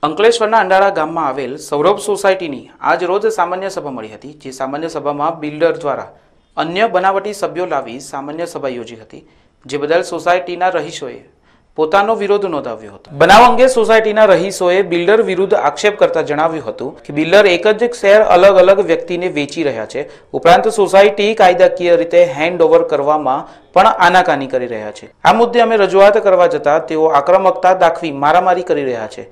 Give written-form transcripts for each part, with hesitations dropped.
અંકલેશ્વરના અંડાળા ગામમાં આવેલ સૌરભ સોસાયટીની આજ રોજ સામાન્ય સભા મળી હતી। જે સામાન્ય સભામાં બિલ્ડર દ્વારા અન્ય બનાવટી સભ્યો લાવી સામાન્ય સભા યોજી હતી, જે બદલ સોસાયટીના રહીશોએ પોતાનો વિરોધ નોંધાવ્યો હતો। બનાવ અંગે સોસાયટીના રહીશોએ બિલ્ડર વિરુદ્ધ આક્ષેપ કરતા જણાવ્યું હતું કે બિલ્ડર એક જ શેર અલગ અલગ વ્યક્તિને વેચી રહ્યા છે, ઉપરાંત સોસાયટી કાયદાકીય રીતે હેન્ડઓવર કરવામાં પણ આનાકાની કરી રહ્યા છે। આ મુદ્દે અમે રજૂઆત કરવા જતા તેઓ આક્રમકતા દાખવી મારામારી કરી રહ્યા છે।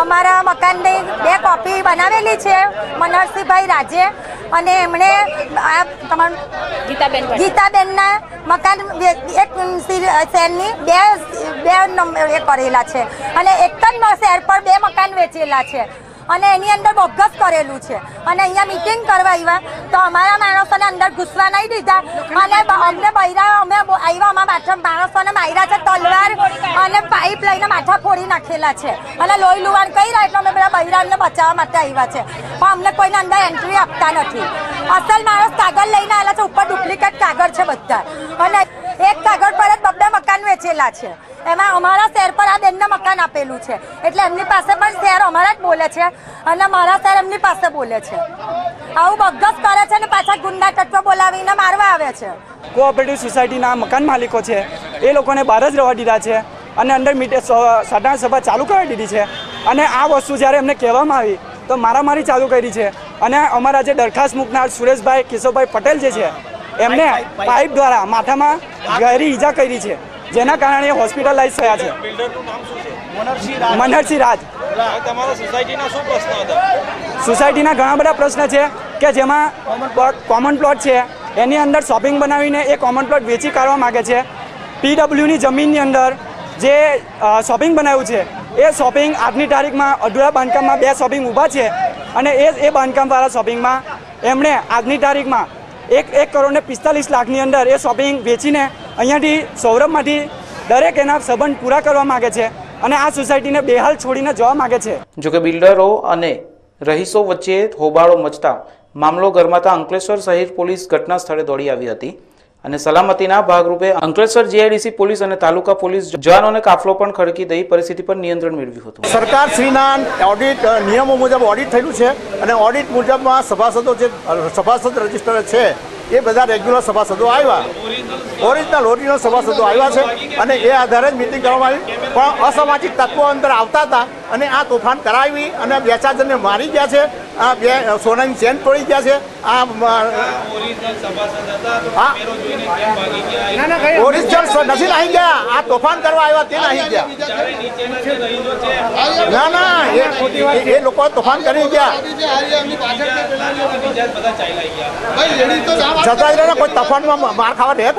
અમારા મકાનની બે કોપી બનાવેલી છે મનહરસિંહભાઈ રાજે અને એમણે ગીતાબેનના મકાન એક શેરની બે નંબર એ કરેલા છે અને એક જ શેર પર બે મકાન વેચેલા છે અને એની અંદર બોગસ કરેલું છે અને અહીંયા મીટિંગ કરવા આવ્યા તો અમારા માણસોને અંદર ઘૂસવા નહીં દીધા અને અમને બૈરા અમે આવ્યા અમારા માણસોને માર્યા છે, તલવાર અને પાઇપ લઈને માથા ફોડી નાખેલા છે અને લોહી લુવાણ કર્યા એટલે અમે બધા બૈરાને બચાવવા માટે આવ્યા છે, પણ અમને કોઈને અંદર એન્ટ્રી આપતા નથી। અસલ માણસ કાગળ લઈને આવેલા છે, ઉપર ડુપ્લિકેટ કાગળ છે બધા અને એક કાગળ પર જ બબ્બે મકાન વેચેલા છે। એમાં અમારા શેર પર આ બેનને મકાન આપેલું છે એટલે એમની પાસે પણ શેર અમારા જ બોલે છે અને મારા શેર એમની પાસે બોલે છે। આવું બગસ કરે છે અને પાછા ગુંડા તત્વ બોલાવીને મારવા આવે છે। કોઓપરેટિવ સોસાયટીના મકાન માલિકો છે એ લોકોને બહાર જ રહેવા દીધા છે અને અંદર સાધારણ સભા ચાલુ કરી દીધી છે અને આ વસ્તુ જ્યારે એમને કહેવામાં આવી તો મારામારી ચાલુ કરી છે અને અમારા જે દરખાસ્ત મૂકનાર સુરેશભાઈ કેશવભાઈ પટેલ જે છે એમને પાઇપ દ્વારા માથામાં ગહેરી ઈજા કરી છે, જેના કારણે હોસ્પિટલાઇઝ થયા છે। મનહરસિંહ રાજ। સોસાયટીના ઘણા બધા પ્રશ્ન છે કે જેમાં કોમન પ્લોટ છે એની અંદર શોપિંગ બનાવીને એ કોમન પ્લોટ વેચી કાઢવા માગે છે। પીડબ્લ્યુની જમીનની અંદર જે શોપિંગ બનાવ્યું છે એ શોપિંગ આજની તારીખમાં અધૂરા બાંધકામમાં બે શોપિંગ ઊભા છે અને એ બાંધકામવાળા શોપિંગમાં એમણે આજની તારીખમાં 1,45 લાખની અંદર એ શોપિંગ વેચીને અહીંયાથી સૌરભમાંથી દરેક એના સંબંધ પૂરા કરવા માગે છે અને આ સોસાયટીને બેહાલ છોડીને જવા માગે છે। જોકે બિલ્ડરો અને રહીશો વચ્ચે હોબાળો મચતા મામલો ગરમાતા અંકલેશ્વર શહેર પોલીસ ઘટના સ્થળે દોડી આવી હતી અને સલામતીના ભાગરૂપે અંકલેશ્વર જીઆઈડીસી પોલીસ અને તાલુકા પોલીસ જવાનોને કાફલો પણ ખડકી દઈ પરિસ્થિતિ પર નિયંત્રણ મેળવ્યું હતું। સરકારશ્રીના ઓડિટ નિયમો મુજબ ઓડિટ થયેલું છે અને ઓડિટ મુજબમાં સભાસદો જે સભાસદ રજિસ્ટર છે એ બધા રેગ્યુલર સભાસદો આવ્યા, ઓરિજિનલ સભાસદો આવ્યા છે અને એ આધારે જ મિટિંગ કરવામાં આવી, પણ અસામાજિક તત્વો અંદર આવતા હતા અને આ તોફાન કરાવી અને બે ચાર જણને મારી ગયા છે, આ બે સોનાની ચેન તોડી ગયા છે। આ ઓરિજિનલ નથી નાહી ગયા, આ તોફાન કરવા આવ્યા તે નાહી ગયા। ના એ લોકો તોફાન કરી ગયા છતાં કોઈ તોફાનમાં માર ખાવા રહે